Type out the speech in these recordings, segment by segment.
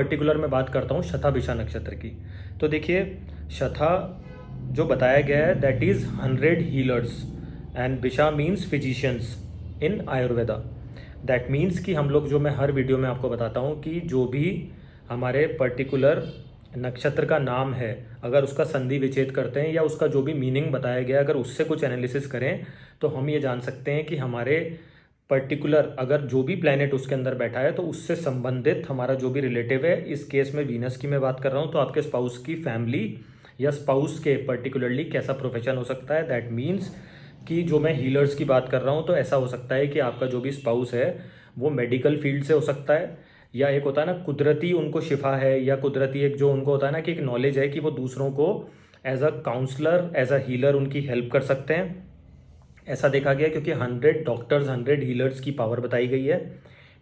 Particular मैं बात करता हूँ शतभिषा नक्षत्र की। तो देखिए, शता जो बताया गया है that is 100 healers and भिषा means physicians in Ayurveda. That means कि हम लोग, जो मैं हर वीडियो में आपको बताता हूँ कि जो भी हमारे पर्टिकुलर नक्षत्र का नाम है, अगर उसका संधि विच्छेद करते हैं या उसका जो भी मीनिंग बताया गया अगर उससे कुछ एनालिसिस करें तो हम ये जान सकते हैं कि हमारे पर्टिकुलर अगर जो भी प्लेनेट उसके अंदर बैठा है तो उससे संबंधित हमारा जो भी रिलेटिव है, इस केस में वीनस की मैं बात कर रहा हूँ, तो आपके स्पाउस की फैमिली या स्पाउस के पर्टिकुलरली कैसा प्रोफेशन हो सकता है। दैट मीन्स कि जो मैं हीलर्स की बात कर रहा हूँ तो ऐसा हो सकता है कि आपका जो भी स्पाउस है वो मेडिकल फील्ड से हो सकता है, या एक होता है ना कुदरती उनको शिफा है, या कुदरती एक जो उनको होता है ना कि एक नॉलेज है कि वो दूसरों को as a counsellor as a healer उनकी हेल्प कर सकते हैं। ऐसा देखा गया क्योंकि 100 डॉक्टर्स 100 हीलर्स की पावर बताई गई है।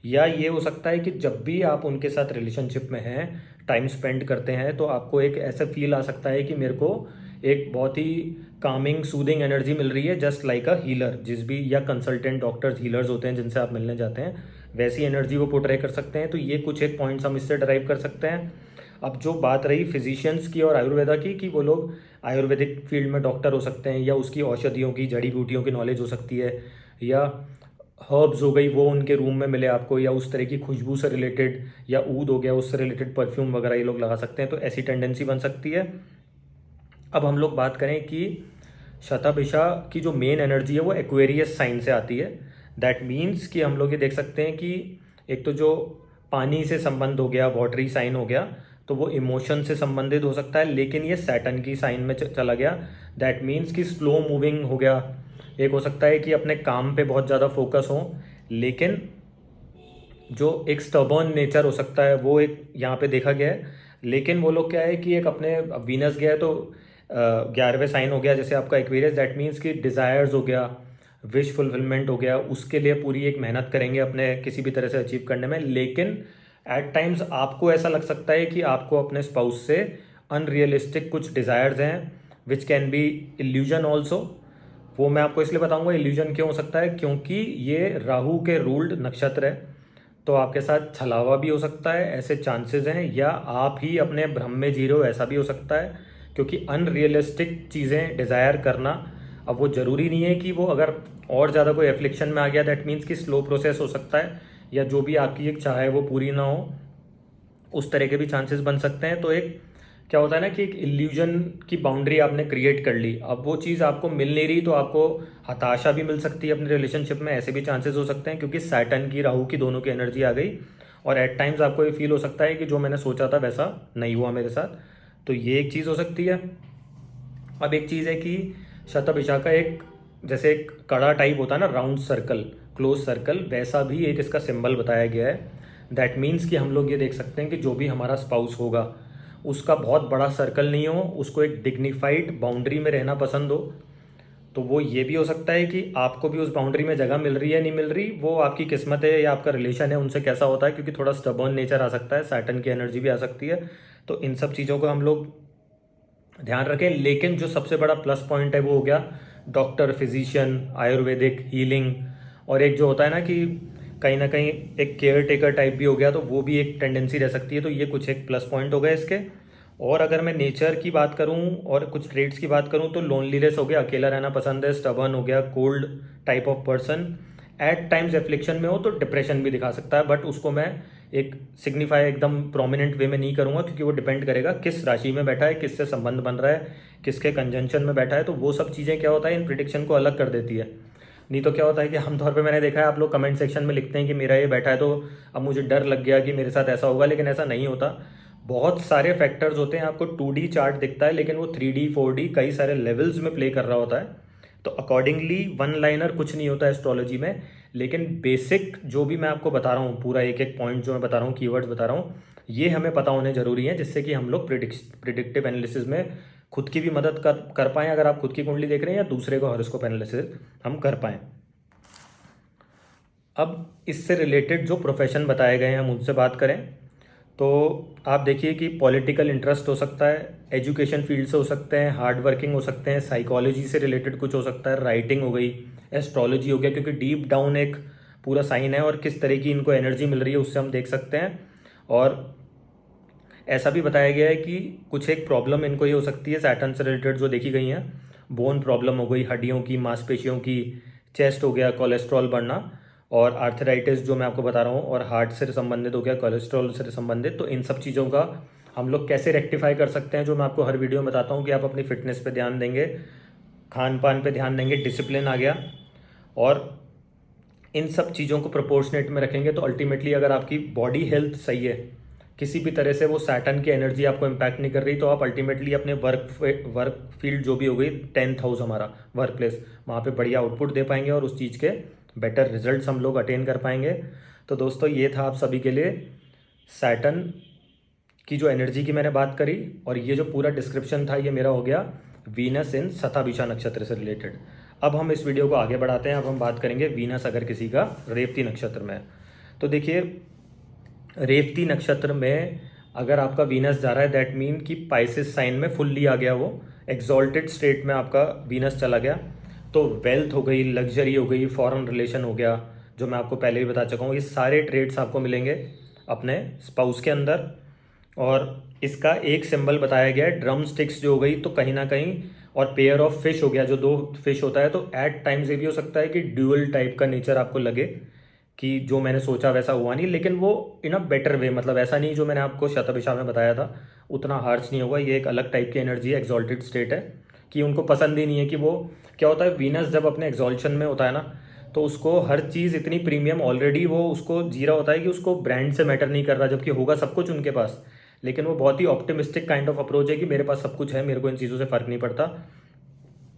या ये हो सकता है कि जब भी आप उनके साथ रिलेशनशिप में हैं, टाइम स्पेंड करते हैं, तो आपको एक ऐसा फील आ सकता है कि मेरे को एक बहुत ही कामिंग सूदिंग एनर्जी मिल रही है, जस्ट लाइक अ हीलर। जिस भी या कंसल्टेंट डॉक्टर्स हीलर्स होते हैं जिनसे आप मिलने जाते हैं, वैसी एनर्जी वो पोर्ट्रे कर सकते हैं। तो ये कुछ एक पॉइंट्स हम इससे ड्राइव कर सकते हैं। अब जो बात रही फिजिशियंस की और आयुर्वेदा की, कि वो लोग आयुर्वेदिक फील्ड में डॉक्टर हो सकते हैं, या उसकी औषधियों की, जड़ी बूटियों की नॉलेज हो सकती है, या हर्ब्स हो गई वो उनके रूम में मिले आपको, या उस तरह की खुशबू से रिलेटेड, या ऊद हो गया उससे रिलेटेड परफ्यूम वगैरह ये लोग लगा सकते हैं। तो ऐसी टेंडेंसी बन सकती है। अब हम लोग बात करें कि शतभिषा की जो मेन एनर्जी है वो एक्वेरियस साइन से आती है। दैट मीन्स कि हम लोग ये देख सकते हैं कि एक तो जो पानी से संबंध हो गया, वाटरी साइन हो गया, तो वो इमोशन से संबंधित हो सकता है, लेकिन ये सैटर्न की साइन में चला गया। दैट मीन्स कि स्लो मूविंग हो गया। एक हो सकता है कि अपने काम पे बहुत ज़्यादा फोकस हो, लेकिन जो एक स्टबर्न नेचर हो सकता है वो एक यहाँ पे देखा गया है। लेकिन वो लोग क्या है कि एक अपने, अब वीनस गया है तो 11वें साइन हो गया जैसे आपका एक्वेरियस। दैट मीन्स कि डिज़ायर्स हो गया, विश फुलफिलमेंट हो गया, उसके लिए पूरी एक मेहनत करेंगे अपने किसी भी तरह से अचीव करने में। लेकिन एट टाइम्स आपको ऐसा लग सकता है कि आपको अपने स्पाउस से अनरियलिस्टिक कुछ डिज़ायर्स हैं, which can be illusion also. वो मैं आपको इसलिए बताऊंगा इल्यूजन क्यों हो सकता है, क्योंकि ये राहु के रूल्ड नक्षत्र है। तो आपके साथ छलावा भी हो सकता है, ऐसे चांसेस हैं, या आप ही अपने भ्रम में जी रहे हो, ऐसा भी हो सकता है। क्योंकि अनरियलिस्टिक चीज़ें डिज़ायर करना, अब वो ज़रूरी नहीं है कि वो अगर और ज़्यादा कोई एफ्लिक्शन में आ गया, दैट मीन्स कि स्लो प्रोसेस हो सकता है, या जो भी आपकी एक चाह है वो पूरी ना हो, उस तरह के भी चांसेस बन सकते हैं। तो एक क्या होता है ना कि एक इल्यूजन की बाउंड्री आपने क्रिएट कर ली, अब वो चीज़ आपको मिल नहीं रही, तो आपको हताशा भी मिल सकती है अपने रिलेशनशिप में, ऐसे भी चांसेस हो सकते हैं क्योंकि सैटर्न की, राहु की दोनों की एनर्जी आ गई। और एट टाइम्स आपको ये फील हो सकता है कि जो मैंने सोचा था वैसा नहीं हुआ मेरे साथ। तो ये एक चीज़ हो सकती है। अब एक चीज़ है कि शतभिषा का एक, जैसे एक कड़ा टाइप होता है ना, राउंड सर्कल, क्लोज सर्कल, वैसा भी एक इसका सिंबल बताया गया है। दैट मीन्स कि हम लोग ये देख सकते हैं कि जो भी हमारा स्पाउस होगा उसका बहुत बड़ा सर्कल नहीं हो, उसको एक डिग्निफाइड बाउंड्री में रहना पसंद हो। तो वो ये भी हो सकता है कि आपको भी उस बाउंड्री में जगह मिल रही है नहीं मिल रही, वो आपकी किस्मत है या आपका रिलेशन है उनसे कैसा होता है, क्योंकि थोड़ा स्टबर्न नेचर आ सकता है, सैटर्न की एनर्जी भी आ सकती है। तो इन सब चीज़ों को हम लोग ध्यान रखें। लेकिन जो सबसे बड़ा प्लस पॉइंट है वो हो गया डॉक्टर, फिजिशियन, आयुर्वेदिक हीलिंग, और एक जो होता है ना कि कहीं ना कहीं एक केयर टेकर टाइप भी हो गया, तो वो भी एक टेंडेंसी रह सकती है। तो ये कुछ एक प्लस पॉइंट हो गए इसके। और अगर मैं नेचर की बात करूं और कुछ ट्रेड्स की बात करूं तो लोनलीनेस हो गया, अकेला रहना पसंद है, स्टबर्न हो गया, cold type of person, at times affliction में हो तो डिप्रेशन भी दिखा सकता है। बट उसको मैं एक सिग्निफाई एकदम प्रोमिनेंट वे में नहीं करूंगा, क्योंकि वो डिपेंड करेगा किस राशि में बैठा है, किससे संबंध बन रहा है, किसके कंजंक्शन में बैठा है। तो वो सब चीज़ें क्या होता है इन प्रिडिक्शन को अलग कर देती है। नहीं तो क्या होता है कि आमतौर पे मैंने देखा है आप लोग कमेंट सेक्शन में लिखते हैं कि मेरा ये बैठा है तो अब मुझे डर लग गया कि मेरे साथ ऐसा होगा, लेकिन ऐसा नहीं होता। बहुत सारे फैक्टर्स होते हैं, आपको 2D चार्ट दिखता है लेकिन वो 3D 4D कई सारे लेवल्स में प्ले कर रहा होता है। तो अकॉर्डिंगली वन लाइनर कुछ नहीं होता एस्ट्रोलॉजी में। लेकिन बेसिक जो भी मैं आपको बता रहा हूँ, पूरा एक एक पॉइंट जो मैं बता रहा हूँ, कीवर्ड्स बता रहा हूँ, ये हमें पता होने जरूरी है, जिससे कि हम लोग प्रिडिक्टिव एनालिसिस में खुद की भी मदद कर पाएँ, अगर आप खुद की कुंडली देख रहे हैं, या दूसरे को हॉरोस्कोप एनालिसिस हम कर पाएँ। अब इससे रिलेटेड जो प्रोफेशन बताए गए हैं हम उनसे बात करें तो आप देखिए कि पॉलिटिकल इंटरेस्ट हो सकता है, एजुकेशन फील्ड से हो सकते हैं, हार्ड वर्किंग हो सकते हैं, साइकोलॉजी से रिलेटेड कुछ हो सकता है, राइटिंग हो गई, एस्ट्रोलॉजी हो गया, क्योंकि डीप डाउन एक पूरा साइन है और किस तरह की इनको एनर्जी मिल रही है उससे हम देख सकते हैं। और ऐसा भी बताया गया है कि कुछ एक प्रॉब्लम इनको ये हो सकती है सैटर्न से रिलेटेड जो देखी गई हैं, बोन प्रॉब्लम हो गई, हड्डियों की, मांसपेशियों की, चेस्ट हो गया, कोलेस्ट्रॉल बढ़ना, और आर्थराइटिस जो मैं आपको बता रहा हूँ, और हार्ट से संबंधित हो गया, कोलेस्ट्रॉल से संबंधित। तो इन सब चीज़ों का हम लोग कैसे रेक्टिफाई कर सकते हैं, जो मैं आपको हर वीडियो में बताता हूँ कि आप अपनी फिटनेस पे ध्यान देंगे, खान पान पे ध्यान देंगे, डिसिप्लिन आ गया, और इन सब चीज़ों को प्रोपोर्शनेट में रखेंगे, तो अल्टीमेटली अगर आपकी बॉडी हेल्थ सही है, किसी भी तरह से वो सैटर्न की एनर्जी आपको इम्पैक्ट नहीं कर रही, तो आप अल्टीमेटली अपने वर्क फील्ड जो भी हो गई, 10th हाउस हमारा वर्क प्लेस, वहाँ पे बढ़िया आउटपुट दे पाएंगे और उस चीज़ के बेटर रिजल्ट्स हम लोग अटेन कर पाएंगे। तो दोस्तों ये था आप सभी के लिए सैटर्न की जो एनर्जी की मैंने बात करी, और ये जो पूरा डिस्क्रिप्शन था ये मेरा हो गया वीनस इन शताभिषा नक्षत्र से रिलेटेड। अब हम इस वीडियो को आगे बढ़ाते हैं। अब हम बात करेंगे वीनस अगर किसी का रेवती नक्षत्र में है। तो देखिए रेवती नक्षत्र में अगर आपका वीनस जा रहा है, दैट मीन कि पाइसेस साइन में फुल्ली आ गया, वो एक्सॉल्टेड स्टेट में आपका वीनस चला गया, तो वेल्थ हो गई, लग्जरी हो गई, फॉरेन रिलेशन हो गया, जो मैं आपको पहले भी बता चुका हूँ, ये सारे ट्रेड्स आपको मिलेंगे अपने स्पाउस के अंदर। और इसका एक सिंबल बताया गया है ड्रम स्टिक्स जो हो गई, तो कहीं ना कहीं, और पेयर ऑफ फिश हो गया, जो 2 फिश होता है, तो एट टाइम्स ये भी हो सकता है कि ड्यूअल टाइप का नेचर आपको लगे कि जो मैंने सोचा वैसा हुआ नहीं, लेकिन वो इन अ बेटर वे, मतलब ऐसा नहीं जो मैंने आपको शतभिषा में बताया था उतना हार्श नहीं होगा। ये एक अलग टाइप की एनर्जी है, एक्सॉल्टेड स्टेट है, कि उनको पसंद ही नहीं है कि वो क्या होता है, वीनस जब अपने एक्सॉल्शन में होता है ना, तो उसको हर चीज़ इतनी प्रीमियम ऑलरेडी वो उसको जीरा होता है कि उसको ब्रांड से मैटर नहीं कर रहा, जबकि होगा सब कुछ उनके पास, लेकिन वो बहुत ही ऑप्टिमिस्टिक काइंड ऑफ अप्रोच है कि मेरे पास सब कुछ है, मेरे को इन चीज़ों से फ़र्क नहीं पड़ता।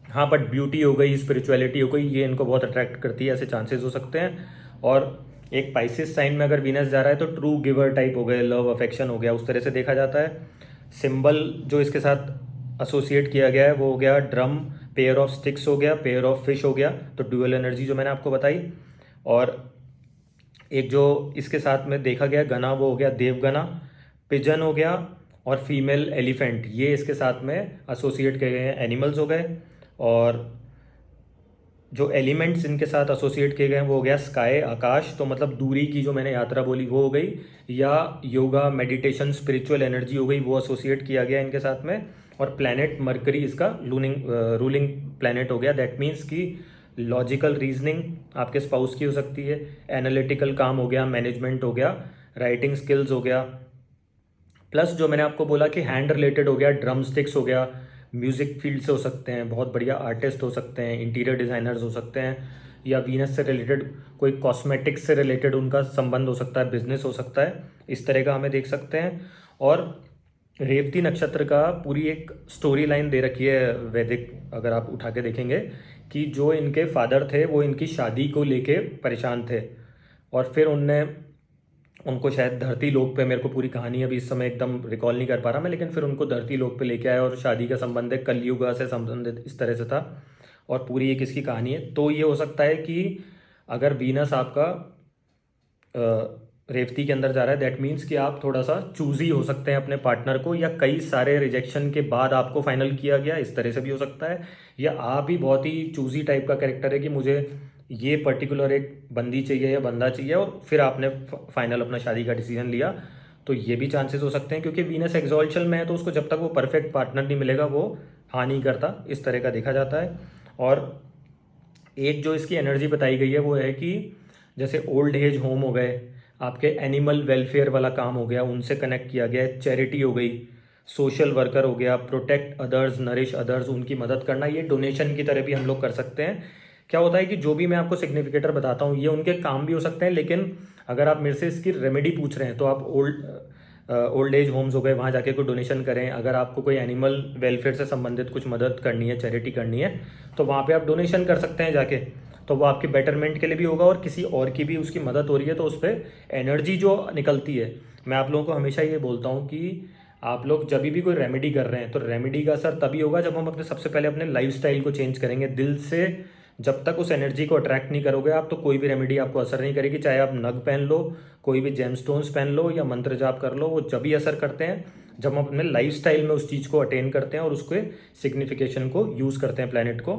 हाँ, बट ब्यूटी हो गई, स्पिरिचुअलिटी हो गई, ये इनको बहुत अट्रैक्ट करती है, ऐसे चांसेस हो सकते हैं। और एक पाइसिस साइन में अगर वीनस जा रहा है तो ट्रू गिवर टाइप हो गए, लव अफेक्शन हो गया, उस तरह से देखा जाता है। सिंबल जो इसके साथ एसोसिएट किया गया है वो हो गया ड्रम, पेयर ऑफ स्टिक्स हो गया, पेयर ऑफ फिश हो गया, तो ड्यूअल एनर्जी जो मैंने आपको बताई। और एक जो इसके साथ में देखा गया गना, वो हो गया देवगना, पिजन हो गया, और फीमेल एलिफेंट, ये इसके साथ में एसोसिएट किए गए हैं, एनिमल्स हो गए। और जो एलिमेंट्स इनके साथ एसोसिएट किए गए हैं वो हो गया स्काई, आकाश, तो मतलब दूरी की जो मैंने यात्रा बोली वो हो गई, या योगा, मेडिटेशन, स्पिरिचुअल एनर्जी हो गई, वो एसोसिएट किया गया इनके साथ में। और प्लैनेट मरकरी इसका रूलिंग प्लैनेट हो गया, दैट मीन्स कि लॉजिकल रीजनिंग आपके स्पाउस की हो सकती है, एनालिटिकल काम हो गया, मैनेजमेंट हो गया, राइटिंग स्किल्स हो गया, प्लस जो मैंने आपको बोला कि हैंड रिलेटेड हो गया, ड्रम स्टिक्स हो गया, म्यूज़िक फील्ड से हो सकते हैं, बहुत बढ़िया आर्टिस्ट हो सकते हैं, इंटीरियर डिज़ाइनर्स हो सकते हैं, या वीनस से रिलेटेड कोई कॉस्मेटिक्स से रिलेटेड उनका संबंध हो सकता है, बिजनेस हो सकता है, इस तरह का हमें देख सकते हैं। और रेवती नक्षत्र का पूरी एक स्टोरी लाइन दे रखी है वैदिक, अगर आप उठा के देखेंगे, कि जो इनके फादर थे वो इनकी शादी को लेके परेशान थे, और फिर उनने उनको शायद धरती लोक पे, मेरे को पूरी कहानी अभी इस समय एकदम रिकॉल नहीं कर पा रहा मैं, लेकिन फिर उनको धरती लोक पे लेके आया, और शादी का संबंध है कलयुग से संबंधित, इस तरह से था, और पूरी एक इसकी कहानी है। तो ये हो सकता है कि अगर वीनस आपका रेवती के अंदर जा रहा है, दैट मीन्स कि आप थोड़ा सा चूजी हो सकते हैं अपने पार्टनर को, या कई सारे रिजेक्शन के बाद आपको फाइनल किया गया, इस तरह से भी हो सकता है। या आप ही बहुत ही चूजी टाइप का कैरेक्टर है कि मुझे ये पर्टिकुलर एक बंदी चाहिए या बंदा चाहिए, और फिर आपने फाइनल अपना शादी का डिसीजन लिया, तो ये भी चांसेस हो सकते हैं, क्योंकि वीनस एक्सॉल्शन में है, तो उसको जब तक वो परफेक्ट पार्टनर नहीं मिलेगा वो हाँ नहीं करता, इस तरह का देखा जाता है। और एक जो इसकी एनर्जी बताई गई है वो है कि जैसे ओल्ड एज होम हो गए, आपके एनिमल वेलफेयर वाला काम हो गया, उनसे कनेक्ट किया गया है, चैरिटी हो गई, सोशल वर्कर हो गया, प्रोटेक्ट अदर्स, नरिश अदर्स, उनकी मदद करना, ये डोनेशन की तरह भी हम लोग कर सकते हैं। क्या होता है कि जो भी मैं आपको सिग्निफिकेटर बताता हूँ ये उनके काम भी हो सकते हैं, लेकिन अगर आप मेरे से इसकी रेमेडी पूछ रहे हैं तो आप ओल्ड एज होम्स हो गए, वहाँ जाके कोई डोनेशन करें। अगर आपको कोई एनिमल वेलफेयर से संबंधित कुछ मदद करनी है, चैरिटी करनी है, तो वहाँ पे आप डोनेशन कर सकते हैं जाके, तो वो आपके बेटरमेंट के लिए भी होगा, और किसी और की भी उसकी मदद हो रही है, तो उस पर एनर्जी जो निकलती है। मैं आप लोगों को हमेशा ये बोलता हूँ कि आप लोग जब भी कोई रेमेडी कर रहे हैं तो रेमेडी का असर तभी होगा जब हम अपने सबसे पहले अपने लाइफस्टाइल को चेंज करेंगे दिल से। जब तक उस एनर्जी को अट्रैक्ट नहीं करोगे आप, तो कोई भी रेमेडी आपको असर नहीं करेगी, चाहे आप नग पहन लो, कोई भी जेमस्टोन्स पहन लो, या मंत्र जाप कर लो, वो जब भी असर करते हैं जब हम अपने लाइफस्टाइल में उस चीज़ को अटेन करते हैं और उसके सिग्निफिकेशन को यूज़ करते हैं प्लैनेट को।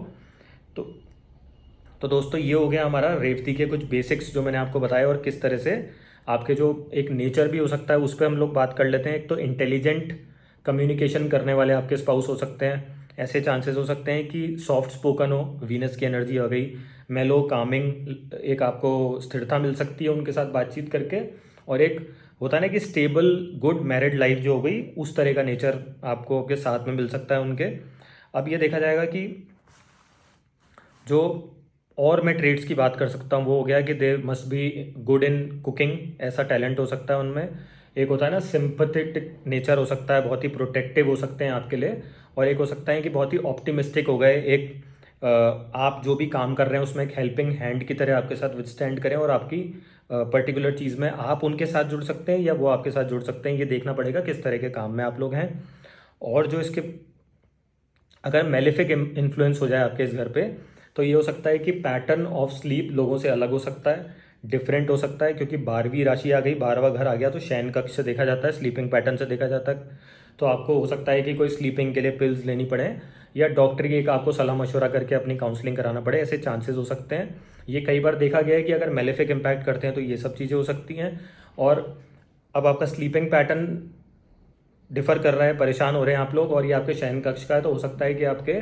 तो दोस्तों ये हो गया हमारा रेवती के कुछ बेसिक्स जो मैंने आपको बताया, और किस तरह से आपके जो एक नेचर भी हो सकता है, उस पर हम लोग बात कर लेते हैं। एक तो इंटेलिजेंट कम्युनिकेशन करने वाले आपके स्पाउस हो सकते हैं, ऐसे चांसेस हो सकते हैं कि सॉफ्ट स्पोकन हो, वीनस की एनर्जी हो गई, मेलो कामिंग, एक आपको स्थिरता मिल सकती है उनके साथ बातचीत करके, और एक होता है ना कि स्टेबल गुड मैरिड लाइफ जो हो गई, उस तरह का नेचर आपको के साथ में मिल सकता है उनके। अब ये देखा जाएगा कि जो और मैं ट्रेड्स की बात कर सकता हूँ वो हो गया कि they must be good in cooking, ऐसा टैलेंट हो सकता है उनमें। एक होता है ना सिंपैथेटिक नेचर हो सकता है, बहुत ही प्रोटेक्टिव हो सकते हैं आपके लिए। और एक हो सकता है कि बहुत ही ऑप्टिमिस्टिक हो गए, एक आप जो भी काम कर रहे हैं उसमें एक हेल्पिंग हैंड की तरह आपके साथ विथस्टैंड करें, और आपकी पर्टिकुलर चीज़ में आप उनके साथ जुड़ सकते हैं या वो आपके साथ जुड़ सकते हैं, ये देखना पड़ेगा किस तरह के काम में आप लोग हैं। और जो इसके अगर मेलेफिक इन्फ्लुएंस हो जाए आपके इस घर पे, तो ये हो सकता है कि पैटर्न ऑफ स्लीप लोगों से अलग हो सकता है, डिफरेंट हो सकता है, क्योंकि 12वीं राशि आ गई, 12वां घर आ गया, तो शयन कक्ष से देखा जाता है, स्लीपिंग पैटर्न से देखा जाता है। तो आपको हो सकता है कि कोई स्लीपिंग के लिए पिल्स लेनी पड़े, या डॉक्टर की एक आपको सलाह मशवरा करके अपनी काउंसलिंग कराना पड़े, ऐसे चांसेस हो सकते हैं। ये कई बार देखा गया है कि अगर मेलेफिक इम्पैक्ट करते हैं तो ये सब चीज़ें हो सकती हैं। और अब आपका स्लीपिंग पैटर्न डिफर कर रहा है, परेशान हो रहे हैं आप लोग, और ये आपके शयन कक्ष का है, तो हो सकता है कि आपके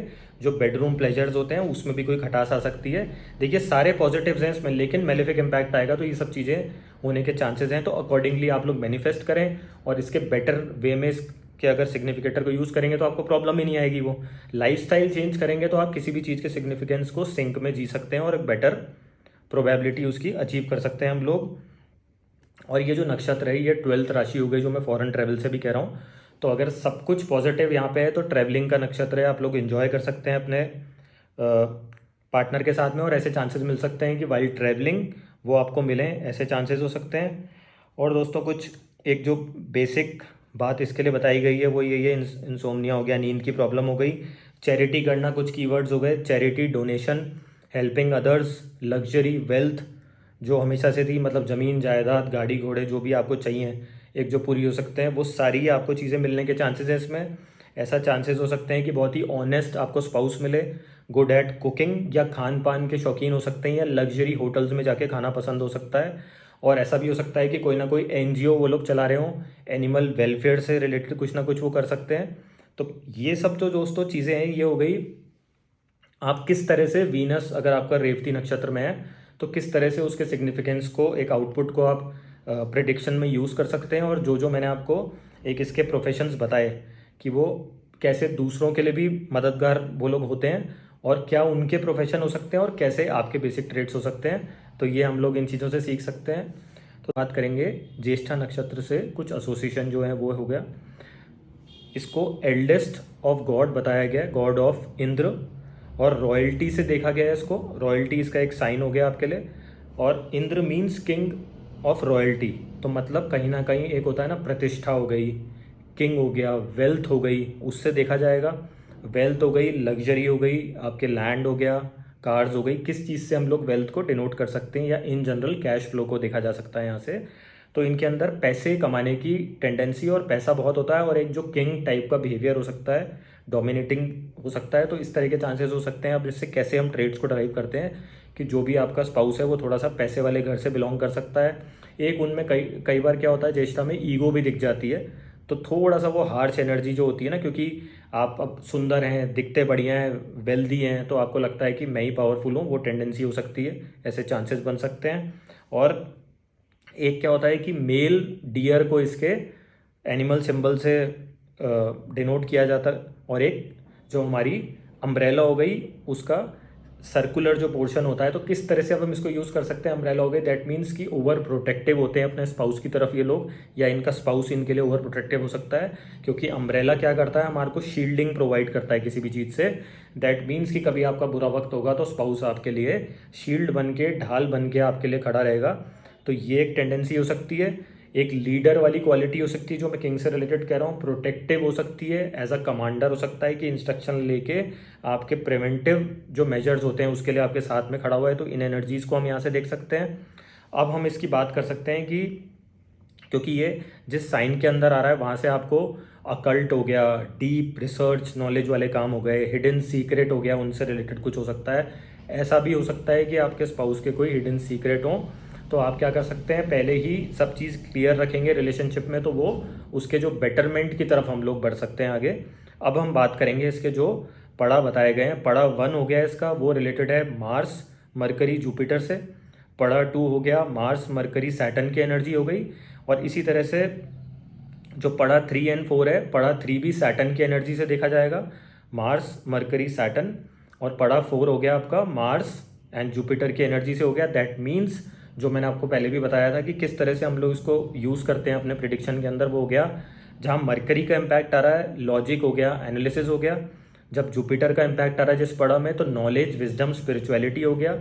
जो बेडरूम प्लेजर्स होते हैं उसमें भी कोई खटास आ सकती है। देखिए सारे पॉजिटिव्स हैं इसमें, लेकिन मेलेफिक इम्पैक्ट आएगा तो ये सब चीज़ें होने के चांसेस हैं। तो अकॉर्डिंगली आप लोग मैनिफेस्ट करें, और इसके बेटर वे में इसके अगर सिग्निफिकेटर को यूज़ करेंगे तो आपको प्रॉब्लम ही नहीं आएगी। वो लाइफस्टाइल चेंज करेंगे तो आप किसी भी चीज़ के सिग्निफिकेंस को सिंक में जी सकते हैं, और एक बेटर प्रोबेबिलिटी उसकी अचीव कर सकते हैं हम लोग। और ये जो नक्षत्र है ये 12th राशि हो गई, जो मैं फॉरेन ट्रैवल से भी कह रहा हूँ। तो अगर सब कुछ पॉजिटिव यहाँ पे है तो ट्रैवलिंग का नक्षत्र है, आप लोग इन्जॉय कर सकते हैं अपने पार्टनर के साथ में, और ऐसे चांसेस मिल सकते हैं कि वाइल ट्रैवलिंग वो आपको मिलें, ऐसे चांसेस हो सकते हैं। और दोस्तों कुछ एक जो बेसिक बात इसके लिए बताई गई है वो यही है, इंसोम्निया हो गया, नींद की प्रॉब्लम हो गई, चैरिटी करना, कुछ कीवर्ड्स हो गए, charity, donation, helping others, luxury, wealth जो हमेशा से थी, मतलब ज़मीन जायदाद गाड़ी घोड़े जो भी आपको चाहिए एक जो पूरी हो सकते हैं, वो सारी आपको चीज़ें मिलने के चांसेस हैं इसमें। ऐसा चांसेस हो सकते हैं कि बहुत ही ऑनेस्ट आपको स्पाउस मिले, गुड एट कुकिंग या खान पान के शौकीन हो सकते हैं, या लग्जरी होटल्स में जाके खाना पसंद हो सकता है। और ऐसा भी हो सकता है कि कोई ना कोई एनजीओ वो लोग चला रहे हों, एनिमल वेलफेयर से रिलेटेड कुछ ना कुछ वो कर सकते हैं। तो ये सब जो दोस्तों चीज़ें हैं ये हो गई आप किस तरह से वीनस अगर आपका रेवती नक्षत्र में है तो किस तरह से उसके सिग्निफिकेंस को एक आउटपुट को आप प्रिडिक्शन में यूज़ कर सकते हैं। और जो मैंने आपको एक इसके प्रोफेशंस बताए कि वो कैसे दूसरों के लिए भी मददगार वो लोग होते हैं, और क्या उनके प्रोफेशन हो सकते हैं, और कैसे आपके बेसिक ट्रेड्स हो सकते हैं, तो ये हम लोग इन चीज़ों से सीख सकते हैं। तो बात करेंगे ज्येष्ठा नक्षत्र से कुछ एसोसिएशन जो है वो हो गया, इसको एल्डेस्ट ऑफ गॉड बताया गया है, गॉड ऑफ इंद्र, और रॉयल्टी से देखा गया है इसको, रॉयल्टी इसका एक साइन हो गया आपके लिए। और Indra means king of royalty, तो मतलब कहीं ना कहीं एक होता है ना प्रतिष्ठा हो गई, किंग हो गया, वेल्थ हो गई, उससे देखा जाएगा। वेल्थ हो गई, लग्जरी हो गई, आपके लैंड हो गया, कार्स हो गई, किस चीज़ से हम लोग वेल्थ को डिनोट कर सकते हैं, या इन जनरल कैश फ्लो को देखा जा सकता है यहाँ से। तो इनके अंदर पैसे कमाने की टेंडेंसी और पैसा बहुत होता है, और एक जो किंग टाइप का बिहेवियर हो सकता है, डोमिनेटिंग हो सकता है। तो इस तरह के चांसेस हो सकते हैं। अब इससे कैसे हम ट्रेड्स को ड्राइव करते हैं कि जो भी आपका स्पाउस है वो थोड़ा सा पैसे वाले घर से बिलोंग कर सकता है। एक उनमें कई कई बार क्या होता है, ज्येष्ठा में ईगो भी दिख जाती है, तो थोड़ा सा वो हार्श एनर्जी जो होती है ना, क्योंकि आप अब सुंदर हैं, दिखते बढ़िया हैं, वेल्दी हैं, तो आपको लगता है कि मैं ही पावरफुल हूँ, वो टेंडेंसी हो सकती है, ऐसे चांसेस बन सकते हैं। और एक क्या होता है कि मेल डियर को इसके एनिमल सिंबल से डिनोट किया जाता है, और एक जो हमारी अम्ब्रेला हो गई उसका सर्कुलर जो पोर्शन होता है, तो किस तरह से अब हम इसको यूज़ कर सकते हैं। अम्ब्रेला हो गई, दैट मीन्स कि ओवर प्रोटेक्टिव होते हैं अपने स्पाउस की तरफ ये लोग, या इनका स्पाउस इनके लिए ओवर प्रोटेक्टिव हो सकता है, क्योंकि अम्ब्रेला क्या करता है, हमारे को शील्डिंग प्रोवाइड करता है किसी भी चीज़ से। दैट मीन्स कि कभी आपका बुरा वक्त होगा तो स्पाउस आपके लिए शील्ड बन के, ढाल बन के आपके लिए खड़ा रहेगा। तो ये एक टेंडेंसी हो सकती है। एक लीडर वाली क्वालिटी हो सकती है, जो मैं किंग से रिलेटेड कह रहा हूँ, प्रोटेक्टिव हो सकती है, एज अ कमांडर हो सकता है कि इंस्ट्रक्शन लेके आपके प्रिवेंटिव जो मेजर्स होते हैं उसके लिए आपके साथ में खड़ा हुआ है। तो इन एनर्जीज को हम यहाँ से देख सकते हैं। अब हम इसकी बात कर सकते हैं कि क्योंकि ये जिस साइन के अंदर आ रहा है वहाँ से आपको अकल्ट हो गया, डीप रिसर्च नॉलेज वाले काम हो गए, हिडन सीक्रेट हो गया, उनसे रिलेटेड कुछ हो सकता है। ऐसा भी हो सकता है कि आपके स्पाउस के कोई हिडन सीक्रेट हो, तो आप क्या कर सकते हैं, पहले ही सब चीज़ क्लियर रखेंगे रिलेशनशिप में, तो वो उसके जो बेटरमेंट की तरफ हम लोग बढ़ सकते हैं आगे। अब हम बात करेंगे इसके जो पड़ा बताए गए हैं। पड़ा 1 हो गया इसका, वो रिलेटेड है मार्स मरकरी जुपिटर से। पड़ा 2 हो गया मार्स मरकरी सैटर्न की एनर्जी हो गई। और इसी तरह से जो पड़ा 3 एंड 4 है, पड़ा 3 भी सैटर्न की एनर्जी से देखा जाएगा, मार्स मरकरी सैटर्न। और पड़ा 4 हो गया आपका मार्स एंड जुपिटर की एनर्जी से हो गया। दैट मीन्स जो मैंने आपको पहले भी बताया था कि किस तरह से हम लोग इसको यूज़ करते हैं अपने प्रिडिक्शन के अंदर, वो हो गया जहाँ मरकरी का इम्पैक्ट आ रहा है लॉजिक हो गया, एनालिसिस हो गया। जब जुपिटर का इम्पैक्ट आ रहा है जिस पड़ा में, तो नॉलेज, विजडम, स्पिरिचुअलिटी हो गया,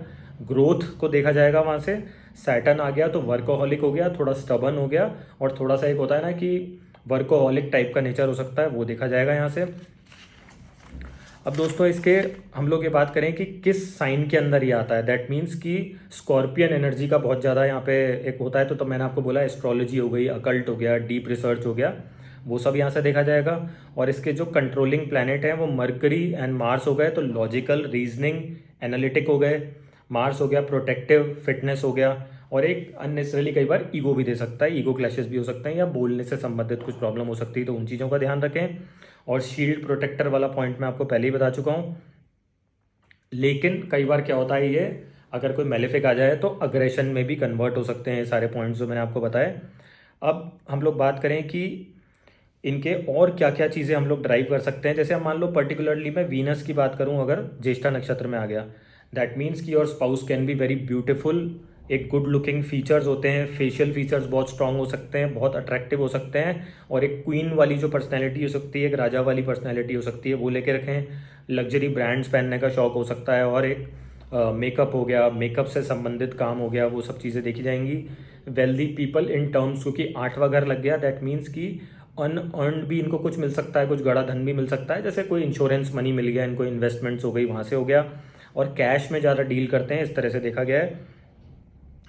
ग्रोथ को देखा जाएगा वहाँ से। सैटर्न आ गया तो वर्कोहॉलिक हो गया, थोड़ा स्टबन हो गया, और थोड़ा सा एक होता है ना कि वर्कोहॉलिक टाइप का नेचर हो सकता है, वो देखा जाएगा यहाँ से। अब दोस्तों इसके हम लोग ये बात करें कि किस साइन के अंदर ये आता है। दैट मीन्स कि स्कॉर्पियन एनर्जी का बहुत ज़्यादा यहाँ पे एक होता है। तो मैंने आपको बोला एस्ट्रोलॉजी हो गई, अकल्ट हो गया, डीप रिसर्च हो गया, वो सब यहाँ से देखा जाएगा। और इसके जो कंट्रोलिंग प्लैनेट हैं वो मरकरी एंड मार्स हो गए, तो लॉजिकल, रीजनिंग, एनालिटिक हो गए। मार्स हो गया प्रोटेक्टिव, फिटनेस हो गया, और एक अननेसेसरली कई बार ईगो भी दे सकता है, ईगो क्लैशेस भी हो सकते हैं, या बोलने से संबंधित कुछ प्रॉब्लम हो सकती है, तो उन चीज़ों का ध्यान रखें। और शील्ड प्रोटेक्टर वाला पॉइंट मैं आपको पहले ही बता चुका हूँ। लेकिन कई बार क्या होता है, ये अगर कोई मेलेफिक आ जाए तो अग्रेशन में भी कन्वर्ट हो सकते हैं, सारे पॉइंट्स जो मैंने आपको बताए। अब हम लोग बात करें कि इनके और क्या क्या चीज़ें हम लोग ड्राइव कर सकते हैं। जैसे हम मान लो पर्टिकुलरली मैं वीनस की बात करूं, अगर ज्येष्ठा नक्षत्र में आ गया, दैट मीन्स कि your spouse can be very beautiful. एक गुड लुकिंग फीचर्स होते हैं, फेशियल फीचर्स बहुत स्ट्रांग हो सकते हैं, बहुत अट्रैक्टिव हो सकते हैं, और एक क्वीन वाली जो पर्सनैलिटी हो सकती है, एक राजा वाली पर्सनैलिटी हो सकती है, वो लेके रखें। लग्जरी ब्रांड्स पहनने का शौक हो सकता है, और एक मेकअप हो गया, मेकअप से संबंधित काम हो गया, वो सब चीज़ें देखी जाएंगी। वेल्दी पीपल इन टर्म्स, क्योंकि 8वां घर लग गया, दैट मीन्स कि अनअर्नड भी इनको कुछ मिल सकता है, कुछ गड़ा धन भी मिल सकता है, जैसे कोई इंश्योरेंस मनी मिल गया इनको, इन्वेस्टमेंट्स हो गई, वहाँ से हो गया। और कैश में ज़्यादा डील करते हैं, इस तरह से देखा गया है।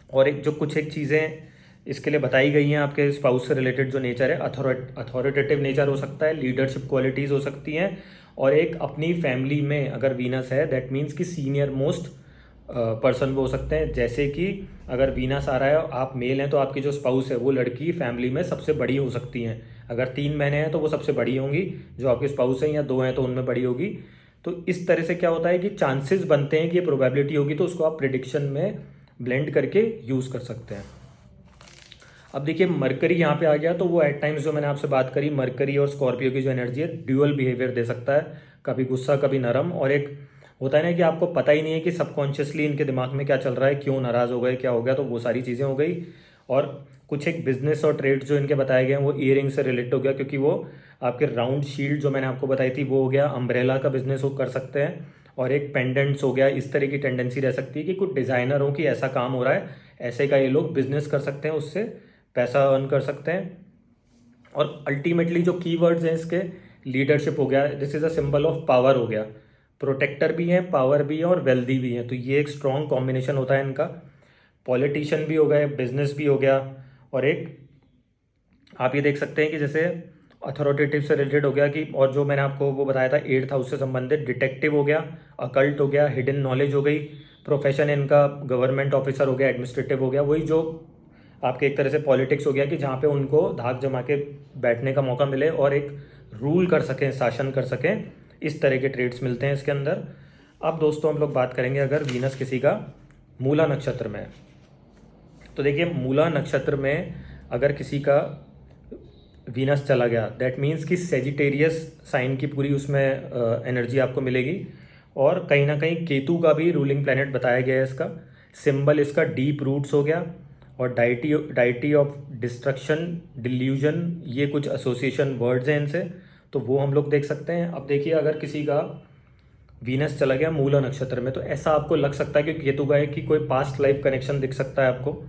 और एक जो कुछ एक चीज़ें इसके लिए बताई गई हैं आपके स्पाउस से रिलेटेड जो नेचर है, अथॉरिटेटिव नेचर हो सकता है, लीडरशिप क्वालिटीज़ हो सकती हैं, और एक अपनी फैमिली में अगर वीनस है, दैट मीन्स कि सीनियर मोस्ट पर्सन वो हो सकते हैं। जैसे कि अगर वीनस आ रहा है, आप मेल हैं, तो आपकी जो स्पाउस है वो लड़की फैमिली में सबसे बड़ी हो सकती हैं। अगर 3 बहनें हैं तो वो सबसे बड़ी होंगी जो आपके स्पाउस हैं, या 2 हैं तो उनमें बड़ी होगी। तो इस तरह से क्या होता है कि चांसेस बनते हैं कि ये प्रोबेबिलिटी होगी, तो उसको आप प्रिडिक्शन में ब्लेंड करके यूज़ कर सकते हैं। अब देखिए मरकरी यहाँ पे आ गया, तो वो एट टाइम्स जो मैंने आपसे बात करी, मरकरी और स्कॉर्पियो की जो एनर्जी है, ड्यूअल बिहेवियर दे सकता है, कभी गुस्सा कभी नरम। और एक होता है ना कि आपको पता ही नहीं है कि सबकॉन्शियसली इनके दिमाग में क्या चल रहा है, क्यों नाराज़ हो गए, क्या हो गया, तो वो सारी चीज़ें हो गई। और कुछ एक बिजनेस और ट्रेड जो इनके बताए गए हैं वो ईयरिंग से रिलेटेड हो गया, क्योंकि वो आपके राउंड शील्ड जो मैंने आपको बताई थी वो हो गया। अम्ब्रेला का बिजनेस वो कर सकते हैं, और एक पेंडेंट्स हो गया। इस तरह की टेंडेंसी रह सकती है कि कुछ डिज़ाइनर हो कि ऐसा काम हो रहा है, ऐसे का ये लोग बिजनेस कर सकते हैं, उससे पैसा अर्न कर सकते हैं। और अल्टीमेटली जो कीवर्ड्स हैं इसके, लीडरशिप हो गया, this is a symbol of power हो गया, प्रोटेक्टर भी हैं, पावर भी है, और वेल्दी भी हैं, तो ये एक स्ट्रॉन्ग कॉम्बिनेशन होता है इनका। पॉलिटिशियन भी हो गए, बिजनेस भी हो गया, और एक आप ये देख सकते हैं कि जैसे अथॉरिटेटिव से रिलेटेड हो गया कि, और जो मैंने आपको वो बताया था 8th हाउस से संबंधित, डिटेक्टिव हो गया, अकल्ट हो गया, हिडन नॉलेज हो गई, प्रोफेशन इनका गवर्नमेंट ऑफिसर हो गया, एडमिनिस्ट्रेटिव हो गया, वही जो आपके एक तरह से पॉलिटिक्स हो गया कि जहाँ पे उनको धाक जमा के बैठने का मौका मिले और एक रूल कर सकें, शासन कर सकें, इस तरह के ट्रेड्स मिलते हैं इसके अंदर। अब दोस्तों हम लोग बात करेंगे अगर वीनस किसी का मूला नक्षत्र में है, तो देखिए मूला नक्षत्र में अगर किसी का वीनस चला गया, दैट मीन्स कि सेजिटेरियस साइन की पूरी उसमें एनर्जी आपको मिलेगी। और कहीं ना कहीं केतु का भी रूलिंग प्लैनेट बताया गया है इसका। सिंबल इसका डीप रूट्स हो गया, और डाइटी ऑफ डिस्ट्रक्शन, डिल्यूजन, ये कुछ एसोसिएशन वर्ड्स हैं इनसे, तो वो हम लोग देख सकते हैं। अब देखिए अगर किसी का वीनस चला गया मूला नक्षत्र में, तो ऐसा आपको लग सकता है कि केतु का है कि कोई पास्ट लाइफ कनेक्शन दिख सकता है आपको,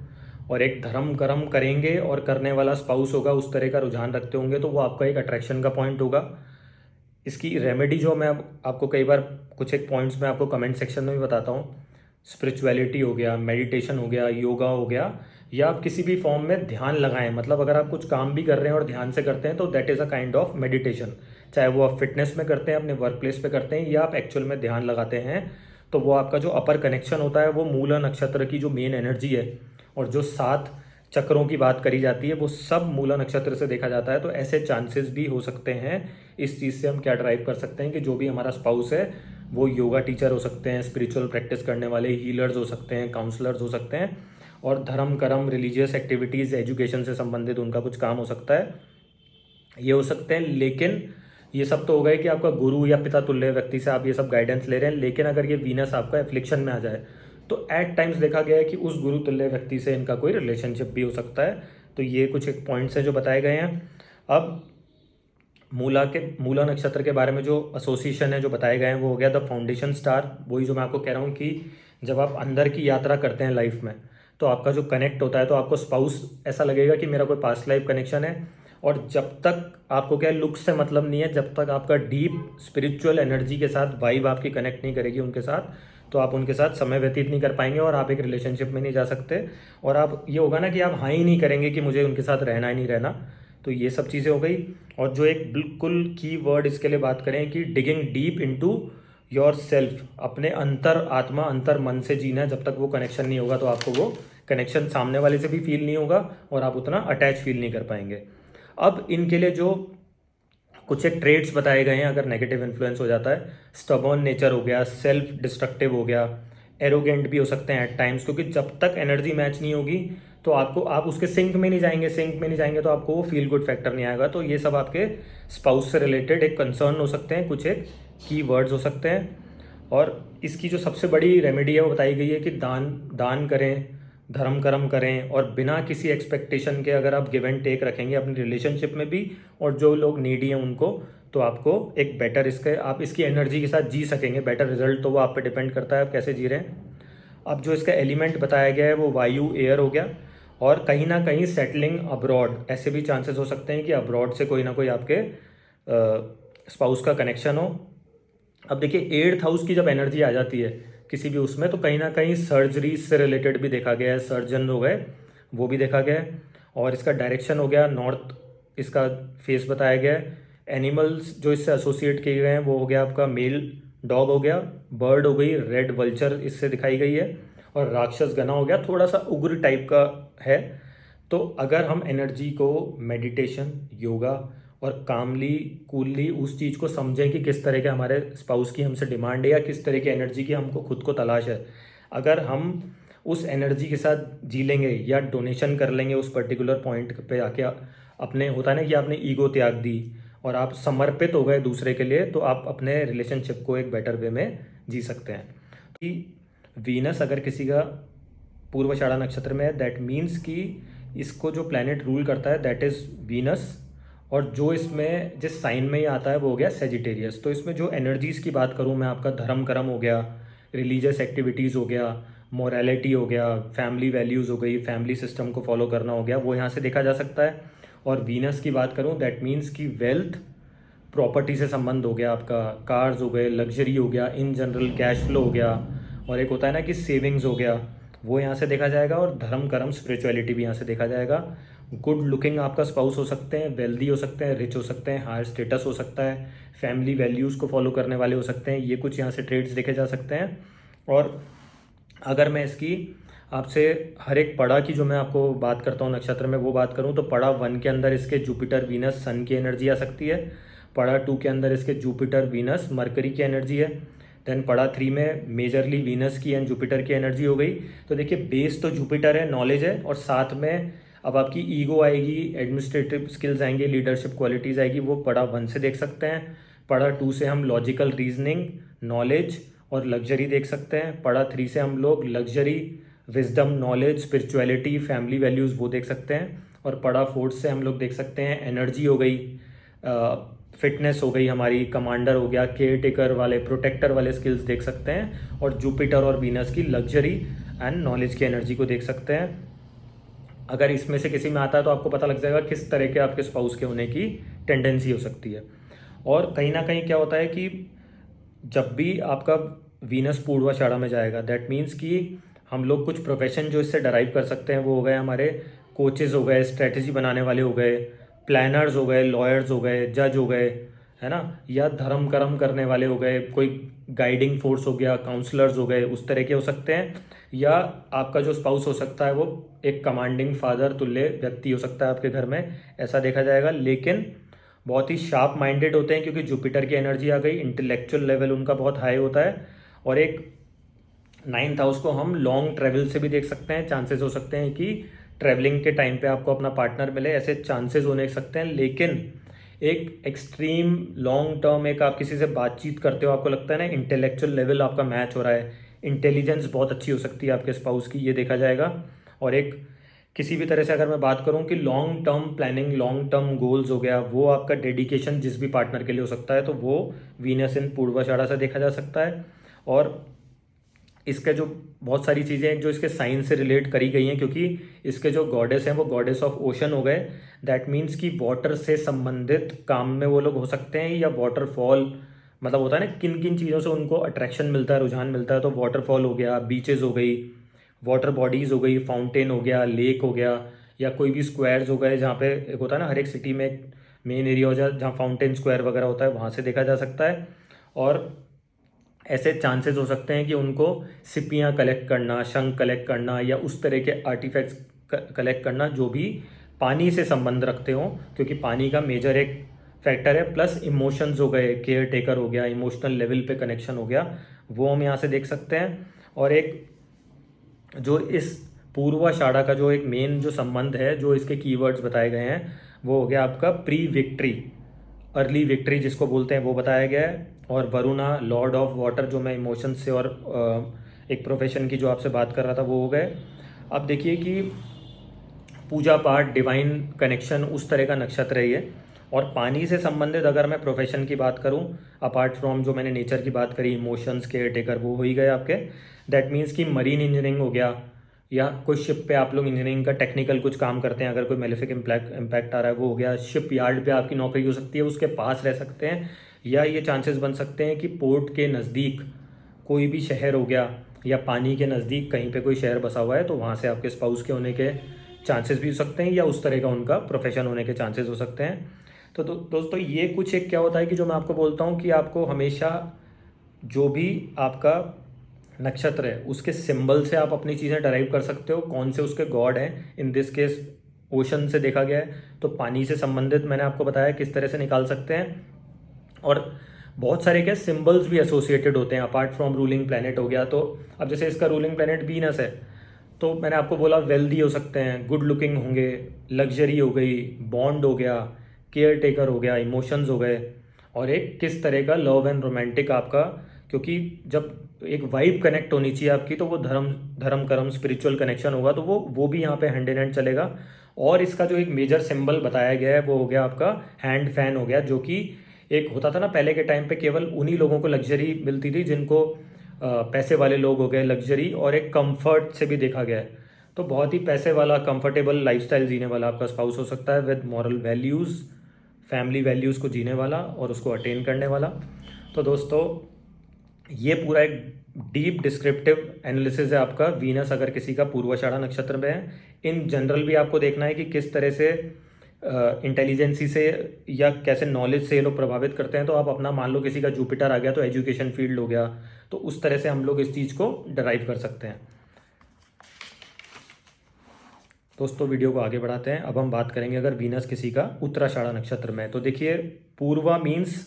और एक धर्म कर्म करेंगे और करने वाला स्पाउस होगा, उस तरह का रुझान रखते होंगे, तो वो आपका एक अट्रैक्शन का पॉइंट होगा। इसकी रेमेडी जो मैं आपको कई बार कुछ एक पॉइंट्स में आपको कमेंट सेक्शन में भी बताता हूँ, स्पिरिचुअलिटी हो गया, मेडिटेशन हो गया, योगा हो गया, या आप किसी भी फॉर्म में ध्यान लगाएं। मतलब अगर आप कुछ काम भी कर रहे हैं और ध्यान से करते हैं तो that is a kind of meditation. चाहे वो आप फिटनेस में करते हैं, अपने वर्क प्लेस पे करते हैं, या आप एक्चुअल में ध्यान लगाते हैं, तो वो आपका जो अपर कनेक्शन होता है वो मूला नक्षत्र की जो मेन एनर्जी है और जो 7 चक्रों की बात करी जाती है वो सब मूला नक्षत्र से देखा जाता है। तो ऐसे चांसेस भी हो सकते हैं। इस चीज़ से हम क्या ड्राइव कर सकते हैं कि जो भी हमारा स्पाउस है वो योगा टीचर हो सकते हैं, स्पिरिचुअल प्रैक्टिस करने वाले हीलर्स हो सकते हैं, काउंसलर्स हो सकते हैं, और धर्म कर्म रिलीजियस एक्टिविटीज़ एजुकेशन से संबंधित उनका कुछ काम हो सकता है, ये हो सकते हैं। लेकिन ये सब तो हो गए कि आपका गुरु या पिता तुल्य व्यक्ति से आप ये सब गाइडेंस ले रहे हैं। लेकिन अगर ये वीनस आपका एफ्लिक्शन में आ जाए तो एट टाइम्स देखा गया है कि उस गुरु तुल्य व्यक्ति से इनका कोई रिलेशनशिप भी हो सकता है। तो ये कुछ एक पॉइंट्स हैं जो बताए गए हैं। अब मूला नक्षत्र के बारे में जो एसोसिएशन है जो बताए गए हैं वो हो गया द फाउंडेशन स्टार। वही जो मैं आपको कह रहा हूँ कि जब आप अंदर की यात्रा करते हैं लाइफ में तो आपका जो कनेक्ट होता है तो आपको स्पाउस ऐसा लगेगा कि मेरा कोई पास्ट लाइफ कनेक्शन है। और जब तक आपको क्या लुक से मतलब नहीं है, जब तक आपका डीप स्पिरिचुअल एनर्जी के साथ वाइब आपकी कनेक्ट नहीं करेगी उनके साथ, तो आप उनके साथ समय व्यतीत नहीं कर पाएंगे और आप एक रिलेशनशिप में नहीं जा सकते। और आप ये होगा ना कि आप हाँ ही नहीं करेंगे कि मुझे उनके साथ रहना ही नहीं रहना। तो ये सब चीज़ें हो गई। और जो एक बिल्कुल की वर्ड इसके लिए बात करें कि digging deep into your self, अपने अंतर आत्मा अंतर मन से जीना। जब तक वो कनेक्शन नहीं होगा तो आपको वो कनेक्शन सामने वाले से भी फील नहीं होगा और आप उतना अटैच फील नहीं कर पाएंगे। अब इनके लिए जो कुछ एक ट्रेड्स बताए गए हैं अगर नेगेटिव इन्फ्लुएंस हो जाता है, स्टबर्न नेचर हो गया, सेल्फ डिस्ट्रक्टिव हो गया, एरोगेंट भी हो सकते हैं एट टाइम्स, क्योंकि जब तक एनर्जी मैच नहीं होगी तो आपको आप उसके सिंक में नहीं जाएंगे, सिंक में नहीं जाएंगे तो आपको वो फील गुड फैक्टर नहीं आएगा। तो ये सब आपके स्पाउस से रिलेटेड एक कंसर्न हो सकते हैं, कुछ एक की वर्ड्स हो सकते हैं। और इसकी जो सबसे बड़ी रेमेडी है वो बताई गई है कि दान करें, धर्म कर्म करें, और बिना किसी एक्सपेक्टेशन के अगर आप गिव एंड टेक रखेंगे अपनी रिलेशनशिप में भी और जो लोग नीडी हैं उनको, तो आपको एक बेटर इसके आप इसकी एनर्जी के साथ जी सकेंगे। बेटर रिजल्ट तो वो आप पे डिपेंड करता है आप कैसे जी रहे हैं। अब जो इसका एलिमेंट बताया गया है वो वायु एयर हो गया। और कहीं ना कहीं सेटलिंग अब्रॉड, ऐसे भी चांसेस हो सकते हैं कि अब्रॉड से कोई ना कोई आपके स्पाउस का कनेक्शन हो। अब देखिए 8th हाउस की जब एनर्जी आ जाती है किसी भी उसमें तो कहीं ना कहीं सर्जरी से रिलेटेड भी देखा गया है, सर्जन हो गए वो भी देखा गया है। और इसका डायरेक्शन हो गया नॉर्थ, इसका फेस बताया गया है। एनिमल्स जो इससे एसोसिएट किए गए हैं वो हो गया आपका मेल डॉग हो गया, बर्ड हो गई रेड वल्चर इससे दिखाई गई है, और राक्षस गना हो गया, थोड़ा सा उग्र टाइप का है। तो अगर हम एनर्जी को मेडिटेशन, योगा और कामली कूलली उस चीज़ को समझें कि किस तरह के हमारे स्पाउस की हमसे डिमांड है या किस तरह की एनर्जी की हमको खुद को तलाश है, अगर हम उस एनर्जी के साथ जी लेंगे या डोनेशन कर लेंगे उस पर्टिकुलर पॉइंट पे आके, अपने होता है ना कि आपने ईगो त्याग दी और आप समर्पित हो गए दूसरे के लिए, तो आप अपने रिलेशनशिप को एक बेटर वे में जी सकते हैं। कि वीनस अगर किसी का पूर्वाषाढ़ा नक्षत्र में है दैट मीन्स कि इसको जो प्लैनेट रूल करता है दैट इज़ वीनस, और जो इसमें जिस साइन में ये आता है वो हो गया सेजिटेरियस। तो इसमें जो एनर्जीज़ की बात करूँ मैं, आपका धर्म कर्म हो गया, रिलीजियस एक्टिविटीज़ हो गया, मोरालिटी हो गया, फैमिली वैल्यूज़ हो गई, फैमिली सिस्टम को फॉलो करना हो गया, वो यहाँ से देखा जा सकता है। और वीनस की बात करूँ दैट मीन्स कि वेल्थ, प्रॉपर्टी से संबंध हो गया आपका, कार्स हो गए, लग्जरी हो गया, इन जनरल कैश फ्लो हो गया, और एक होता है ना कि सेविंग्स हो गया, वो यहाँ से देखा जाएगा। और धर्म कर्म स्पिरिचुअलिटी भी यहाँ से देखा जाएगा। गुड लुकिंग आपका स्पाउस हो सकते हैं, वेल्दी हो सकते हैं, रिच हो सकते हैं, हायर स्टेटस हो सकता है, फैमिली वैल्यूज़ को फॉलो करने वाले हो सकते हैं, ये कुछ यहाँ से ट्रेड्स देखे जा सकते हैं। और अगर मैं इसकी आपसे हर एक पड़ा की जो मैं आपको बात करता हूँ नक्षत्र में वो बात करूँ, तो पड़ा 1 के अंदर इसके जुपिटर वीनस सन की एनर्जी आ सकती है। पड़ा 2 के अंदर इसके जुपिटर वीनस मरकरी की एनर्जी है। देन पड़ा 3 में मेजरली वीनस की एंड जुपिटर की एनर्जी हो गई। तो देखिए बेस तो जुपिटर है, नॉलेज है, और साथ में अब आपकी ईगो आएगी, एडमिनिस्ट्रेटिव स्किल्स आएंगे, लीडरशिप क्वालिटीज़ आएगी, वो पड़ा 1 से देख सकते हैं। पड़ा 2 से हम लॉजिकल रीजनिंग, नॉलेज और लग्जरी देख सकते हैं। पड़ा 3 से हम लोग luxury, wisdom, knowledge, spirituality, family values वो देख सकते हैं। और पड़ा 4 से हम लोग देख सकते हैं एनर्जी हो गई, फिटनेस हो गई हमारी, कमांडर हो गया, केयर टेकर वाले, प्रोटेक्टर वाले स्किल्स देख सकते हैं। और जुपिटर और वीनस की लग्जरी एंड नॉलेज की एनर्जी को देख सकते हैं। अगर इसमें से किसी में आता है तो आपको पता लग जाएगा किस तरह के आपके स्पाउस के होने की टेंडेंसी हो सकती है। और कहीं ना कहीं क्या होता है कि जब भी आपका वीनस पूर्वाषाढ़ा में जाएगा दैट मीन्स कि हम लोग कुछ प्रोफेशन जो इससे डराइव कर सकते हैं वो हो गए हमारे कोचेज़ हो गए, स्ट्रेटजी बनाने वाले हो गए, प्लानर्स हो गए, लॉयर्स हो गए, जज हो गए, है ना, या धर्म कर्म करने वाले हो गए, कोई गाइडिंग फोर्स हो गया, काउंसलर्स हो गए, उस तरह के हो सकते हैं। या आपका जो स्पाउस हो सकता है वो एक कमांडिंग फादर तुल्य व्यक्ति हो सकता है आपके घर में, ऐसा देखा जाएगा। लेकिन बहुत ही शार्प माइंडेड होते हैं क्योंकि जुपिटर की एनर्जी आ गई, इंटेलेक्चुअल लेवल उनका बहुत हाई होता है। और एक 9th हाउस को हम लॉन्ग ट्रेवल से भी देख सकते हैं, चांसेस हो सकते हैं कि ट्रैवलिंग के टाइम पे आपको अपना पार्टनर मिले, ऐसे चांसेस होने सकते हैं। लेकिन एक एक्सट्रीम लॉन्ग टर्म एक आप किसी से बातचीत करते हो, आपको लगता है ना इंटेलेक्चुअल लेवल आपका मैच हो रहा है, इंटेलिजेंस बहुत अच्छी हो सकती है आपके स्पाउस की, ये देखा जाएगा। और एक किसी भी तरह से अगर मैं बात करूं कि long term planning, long term goals हो गया, वो आपका डेडिकेशन जिस भी पार्टनर के लिए हो सकता है, तो वो वीनस इन पूर्वाषाढ़ा से देखा जा सकता है। और इसके जो बहुत सारी चीज़ें हैं जो इसके साइंस से रिलेट करी गई हैं, क्योंकि इसके जो गॉडेस हैं वो गॉडेस ऑफ ओशन हो गए। दैट मीन्स कि वाटर से संबंधित काम में वो लोग हो सकते हैं, या वाटरफॉल, मतलब होता है ना किन किन चीज़ों से उनको अट्रैक्शन मिलता है, रुझान मिलता है, तो वाटरफॉल हो गया, बीचेस हो गई, वाटर बॉडीज़ हो गई, फाउंटेन हो गया, लेक हो गया, या कोई भी स्क्वायर्स हो गए जहाँ पे एक होता है ना हर एक सिटी में एक मेन एरिया हो जाए जहाँ फाउंटेन स्क्वायर वगैरह होता है, वहाँ से देखा जा सकता है। और ऐसे चांसेस हो सकते हैं कि उनको सिपियाँ कलेक्ट करना, शंख कलेक्ट करना, या उस तरह के आर्टिफैक्ट्स कलेक्ट करना जो भी पानी से संबंध रखते हों, क्योंकि पानी का मेजर एक फैक्टर है। प्लस इमोशंस हो गए, केयर टेकर हो गया, इमोशनल लेवल पे कनेक्शन हो गया, वो हम यहाँ से देख सकते हैं। और एक जो इस पूर्वाषाढ़ा का जो एक मेन जो संबंध है, जो इसके कीवर्ड्स बताए गए हैं, वो हो गया आपका प्री विक्ट्री, अर्ली विक्ट्री जिसको बोलते हैं, वो बताया गया है। और वरुणा लॉर्ड ऑफ वाटर, जो मैं इमोशन से और एक प्रोफेशन की जो आपसे बात कर रहा था, वो हो गए। अब देखिए कि पूजा पाठ, डिवाइन कनेक्शन, उस तरह का नक्षत्र है ये। और पानी से संबंधित अगर मैं प्रोफेशन की बात करूं, अपार्ट फ्रॉम जो मैंने नेचर की बात करी, इमोशंस, केयर टेकर, वो हो ही गए आपके। दैट मीन्स कि मरीन इंजीनियरिंग हो गया, या कोई शिप पे आप लोग इंजीनियरिंग का टेक्निकल कुछ काम करते हैं, अगर कोई मेलेफिक इम्पैक्ट आ रहा है, वो हो गया। शिप यार्ड पे आपकी नौकरी हो सकती है, उसके पास रह सकते हैं। या ये चांसेस बन सकते हैं कि पोर्ट के नज़दीक कोई भी शहर हो गया, या पानी के नज़दीक कहीं पे कोई शहर बसा हुआ है, तो वहाँ से आपके स्पाउस के होने के चांसेस भी हो सकते हैं, या उस तरह का उनका प्रोफेशन होने के चांसेस हो सकते हैं। तो दोस्तों ये कुछ एक क्या होता है कि जो मैं आपको बोलता हूँ कि आपको हमेशा जो भी आपका नक्षत्र है उसके सिंबल से आप अपनी चीज़ें डराइव कर सकते हो, कौन से उसके गॉड हैं। इन दिस केस ओशन से देखा गया है, तो पानी से संबंधित मैंने आपको बताया किस तरह से निकाल सकते हैं। और बहुत सारे क्या सिंबल्स भी एसोसिएटेड होते हैं अपार्ट फ्रॉम रूलिंग प्लैनेट हो गया। तो अब जैसे इसका रूलिंग प्लैनेट वीनस है, तो मैंने आपको बोला वेल्दी हो सकते हैं, गुड लुकिंग होंगे, लग्जरी हो गई, बॉन्ड हो गया, केयर टेकर हो गया, इमोशंस हो गए। और एक किस तरह का लव एंड रोमांटिक आपका, क्योंकि जब एक वाइब कनेक्ट होनी चाहिए आपकी, तो वो धर्म धर्म कर्म स्पिरिचुअल कनेक्शन होगा, तो वो भी यहाँ पे हैंड इन हैंड चलेगा। और इसका जो एक मेजर सिंबल बताया गया है वो हो गया आपका हैंड फैन हो गया, जो कि एक होता था ना पहले के टाइम पे, केवल उन्हीं लोगों को लग्जरी मिलती थी जिनको पैसे वाले लोग हो गए, लग्जरी और एक कंफर्ट से भी देखा गया है। तो बहुत ही पैसे वाला कंफर्टेबल लाइफस्टाइल जीने वाला आपका स्पाउस हो सकता है, with moral values, family values को जीने वाला और उसको अटेन करने वाला। तो दोस्तों ये पूरा एक डीप डिस्क्रिप्टिव एनालिसिस है आपका वीनस अगर किसी का पूर्वाषाढ़ा नक्षत्र में है। इन जनरल भी आपको देखना है कि किस तरह से इंटेलिजेंसी से या कैसे नॉलेज से ये लोग प्रभावित करते हैं। तो आप अपना मान लो किसी का जुपिटर आ गया तो एजुकेशन फील्ड हो गया, तो उस तरह से हम लोग इस चीज़ को डराइव कर सकते हैं। दोस्तों वीडियो को आगे बढ़ाते हैं। अब हम बात करेंगे अगर वीनस किसी का उत्तराषाढ़ा नक्षत्र में है, तो देखिए Purva means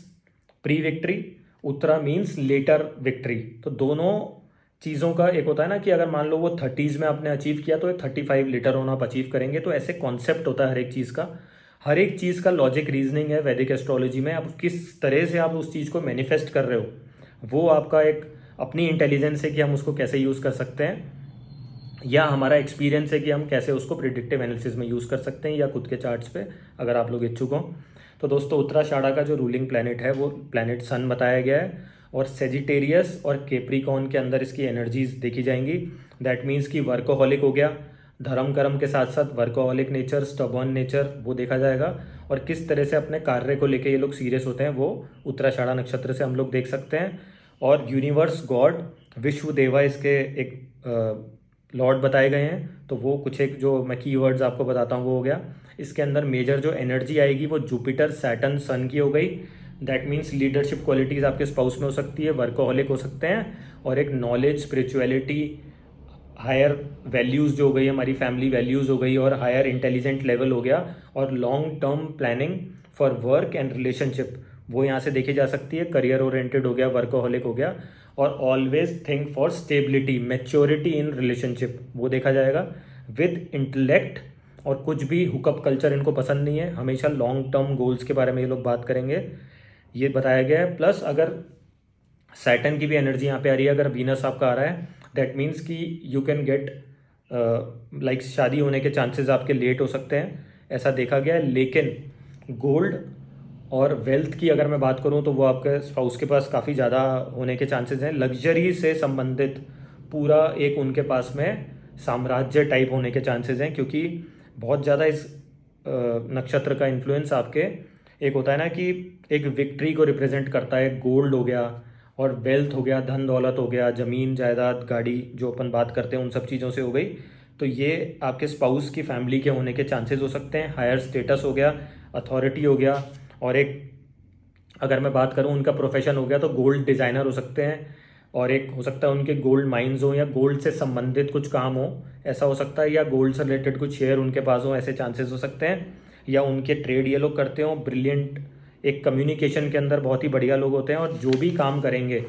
pre victory, Uttara means later victory. तो दोनों चीज़ों का एक होता है ना कि अगर मान लो वो 30s में आपने अचीव किया तो 35 लेटर ऑन आप अचीव करेंगे। तो ऐसे कॉन्सेप्ट होता है हर एक चीज़ का, हर एक चीज़ का लॉजिक रीजनिंग है वैदिक एस्ट्रोलॉजी में। आप किस तरह से आप उस चीज़ को मैनिफेस्ट कर रहे हो, वो आपका एक अपनी इंटेलिजेंस है कि हम उसको कैसे यूज़ कर सकते हैं, या हमारा एक्सपीरियंस है कि हम कैसे उसको प्रिडिक्टिव एनालिसिस में यूज़ कर सकते हैं, या खुद के चार्ट्स पे अगर आप लोग इच्छुक हों। तो दोस्तों उत्तराषाढ़ा का जो रूलिंग प्लैनेट है वो प्लैनेट सन बताया गया है, और सेजिटेरियस और केप्रिकॉन के अंदर इसकी एनर्जीज देखी जाएंगी। दैट मीन्स कि वर्कोहॉलिक हो गया, धर्म कर्म के साथ साथ वर्कोहॉलिक नेचर, स्टबर्न नेचर, वो देखा जाएगा। और किस तरह से अपने कार्य को लेके ये लोग सीरियस होते हैं वो उत्तराषाढ़ा नक्षत्र से हम लोग देख सकते हैं। और यूनिवर्स गॉड विश्व देवा इसके एक लॉर्ड बताए गए हैं। तो वो कुछ एक जो मैं कीवर्ड्स आपको बताता हूँ वो हो गया। इसके अंदर मेजर जो एनर्जी आएगी वो जुपिटर, सैटर्न, सन की हो गई। दैट मीन्स लीडरशिप क्वालिटीज़ आपके स्पाउस में हो सकती है, वर्कोहलिक हो सकते हैं, और एक नॉलेज, स्पिरिचुअलिटी, हायर वैल्यूज़ जो हो गई, हमारी फैमिली वैल्यूज़ हो गई, और हायर इंटेलिजेंट लेवल हो गया, और long term planning for work and relationship वो यहाँ से देखी जा सकती है। करियर ओरिएंटेड हो गया, वर्कोहलिक हो गया, और always think for stability, maturity in relationship वो देखा जाएगा। विद इंटेलेक्ट, और कुछ भी हुकअप कल्चर इनको पसंद नहीं है, हमेशा लॉन्ग टर्म गोल्स के बारे में ये लोग बात करेंगे, ये बताया गया है। प्लस अगर सैटर्न की भी एनर्जी यहाँ पे आ रही है, अगर वीनस आपका आ रहा है, दैट मीन्स कि यू कैन गेट लाइक शादी होने के चांसेस आपके लेट हो सकते हैं, ऐसा देखा गया है। लेकिन गोल्ड और वेल्थ की अगर मैं बात करूँ तो वो आपके स्पाउस के पास काफ़ी ज़्यादा होने के चांसेस हैं। लग्जरी से संबंधित पूरा एक उनके पास में साम्राज्य टाइप होने के चांसेस हैं, क्योंकि बहुत ज़्यादा इस नक्षत्र का इन्फ्लुएंस आपके, एक होता है ना कि एक विक्ट्री को रिप्रेजेंट करता है, गोल्ड हो गया, और वेल्थ हो गया, धन दौलत हो गया, ज़मीन जायदाद गाड़ी जो अपन बात करते हैं उन सब चीज़ों से हो गई। तो ये आपके स्पाउस की फैमिली के होने के चांसेस हो सकते हैं। हायर स्टेटस हो गया, अथॉरिटी हो गया, और एक अगर मैं बात करूं उनका प्रोफेशन हो गया तो गोल्ड डिज़ाइनर हो सकते हैं, और एक हो सकता है उनके गोल्ड माइंस हो, या गोल्ड से संबंधित कुछ काम हो, ऐसा हो सकता है, या गोल्ड से रिलेटेड कुछ शेयर उनके पास हो, ऐसे चांसेस हो सकते हैं, या उनके ट्रेड ये लोग करते हो। ब्रिलियंट, एक कम्युनिकेशन के अंदर बहुत ही बढ़िया लोग होते हैं, और जो भी काम करेंगे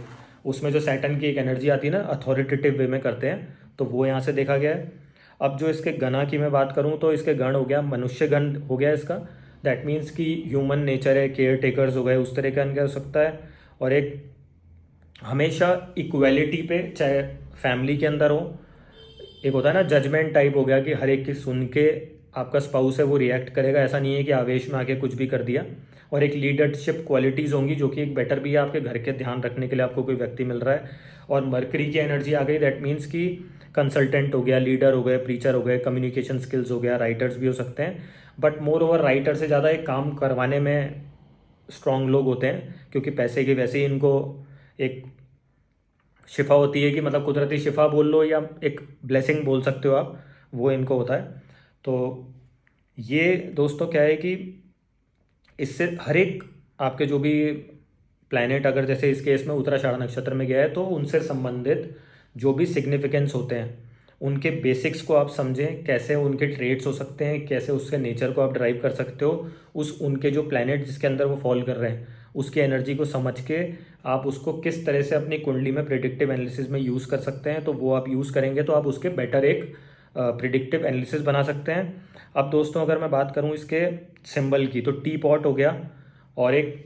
उसमें जो सैटर्न की एक एनर्जी आती है ना, अथॉरिटेटिव वे में करते हैं, तो वो यहाँ से देखा गया है। अब जो इसके गणा की मैं बात करूँ तो इसके गण हो गया, मनुष्य गण हो गया इसका, दैट मीन्स कि ह्यूमन नेचर है, केयर टेकर्स हो गए, उस तरह का इनका हो सकता है। और एक हमेशा इक्वालिटी पे, चाहे फैमिली के अंदर हो, एक होता है ना जजमेंट टाइप हो गया कि हर एक की सुन के आपका स्पाउस है वो रिएक्ट करेगा, ऐसा नहीं है कि आवेश में आके कुछ भी कर दिया। और एक लीडरशिप क्वालिटीज़ होंगी जो कि एक बेटर भी है, आपके घर के ध्यान रखने के लिए आपको कोई व्यक्ति मिल रहा है। और मरकरी की एनर्जी आ गई, दैट मीन्स कि कंसल्टेंट हो गया, लीडर हो गए, प्रीचर हो गए, कम्युनिकेशन स्किल्स हो गया, राइटर्स भी हो सकते हैं। बट मोर ओवर राइटर से ज़्यादा एक काम करवाने में स्ट्रांग लोग होते हैं, क्योंकि पैसे की वैसे ही इनको एक शिफा होती है, कि मतलब कुदरती शिफा बोल लो या एक ब्लेसिंग बोल सकते हो आप, वो इनको होता है। तो ये दोस्तों क्या है कि इससे हर एक आपके जो भी प्लैनेट अगर जैसे इस केस में उत्तराषाढ़ नक्षत्र में गया है, तो उनसे संबंधित जो भी सिग्निफिकेंस होते हैं उनके बेसिक्स को आप समझें, कैसे उनके ट्रेड्स हो सकते हैं, कैसे उसके नेचर को आप ड्राइव कर सकते हो, उस उनके जो प्लैनेट जिसके अंदर वो फॉल कर रहे हैं उसकी एनर्जी को समझ के आप उसको किस तरह से अपनी कुंडली में प्रिडिक्टिव एनालिसिस में यूज़ कर सकते हैं। तो वो आप यूज़ करेंगे तो आप उसके बेटर एक प्रिडिक्टिव एनालिसिस बना सकते हैं। अब दोस्तों अगर मैं बात करूं इसके सिंबल की, तो टी पॉट हो गया, और एक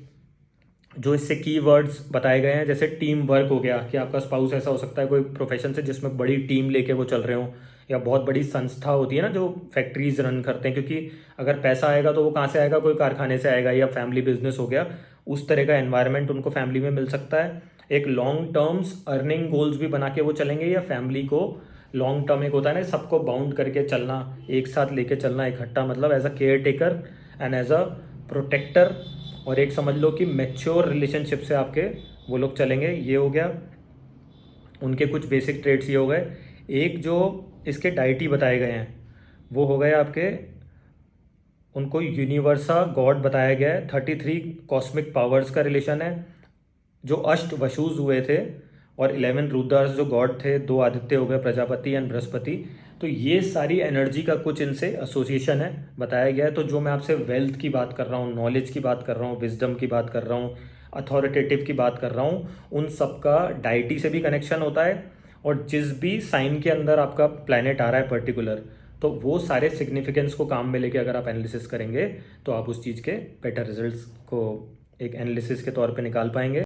जो इससे कीवर्ड्स बताए गए हैं, जैसे टीम वर्क हो गया, कि आपका स्पाउस ऐसा हो सकता है कोई प्रोफेशन से जिसमें बड़ी टीम लेके वो चल रहे हो, या बहुत बड़ी संस्था होती है ना जो फैक्ट्रीज रन करते हैं, क्योंकि अगर पैसा आएगा तो वो कहाँ से आएगा, कोई कारखाने से आएगा, या फैमिली बिजनेस हो गया, उस तरह का एनवायरनमेंट उनको फैमिली में मिल सकता है। एक लॉन्ग टर्म्स अर्निंग गोल्स भी बना के वो चलेंगे, या फैमिली को लॉन्ग टर्म, एक होता है ना सबको बाउंड करके चलना, एक साथ लेके चलना इकट्ठा, मतलब as a caretaker and as a protector, और एक समझ लो कि मैच्योर रिलेशनशिप से आपके वो लोग चलेंगे। ये हो गया उनके कुछ बेसिक ट्रेड्स, ये हो गए। एक जो इसके डाइटी बताए गए हैं वो हो गए आपके, उनको यूनिवर्सा गॉड बताया गया है, 33 कॉस्मिक पावर्स का रिलेशन है। जो अष्ट वशुज हुए थे और 11 रुद्रास जो गॉड थे, 2 आदित्य हो गए, प्रजापति एंड बृहस्पति, तो ये सारी एनर्जी का कुछ इनसे एसोसिएशन है बताया गया है। तो जो मैं आपसे वेल्थ की बात कर रहा हूँ, नॉलेज की बात कर रहा हूँ, विजडम की बात कर रहा हूँ, अथॉरिटेटिव की बात कर रहा हूँ, उन सब का डाइटी से भी कनेक्शन होता है। और जिस भी साइन के अंदर आपका प्लैनेट आ रहा है पर्टिकुलर, तो वो सारे सिग्निफिकेंस को काम में लेके अगर आप एनालिसिस करेंगे तो आप उस चीज़ के बेटर रिजल्ट्स को एक एनालिसिस के तौर पे निकाल पाएंगे।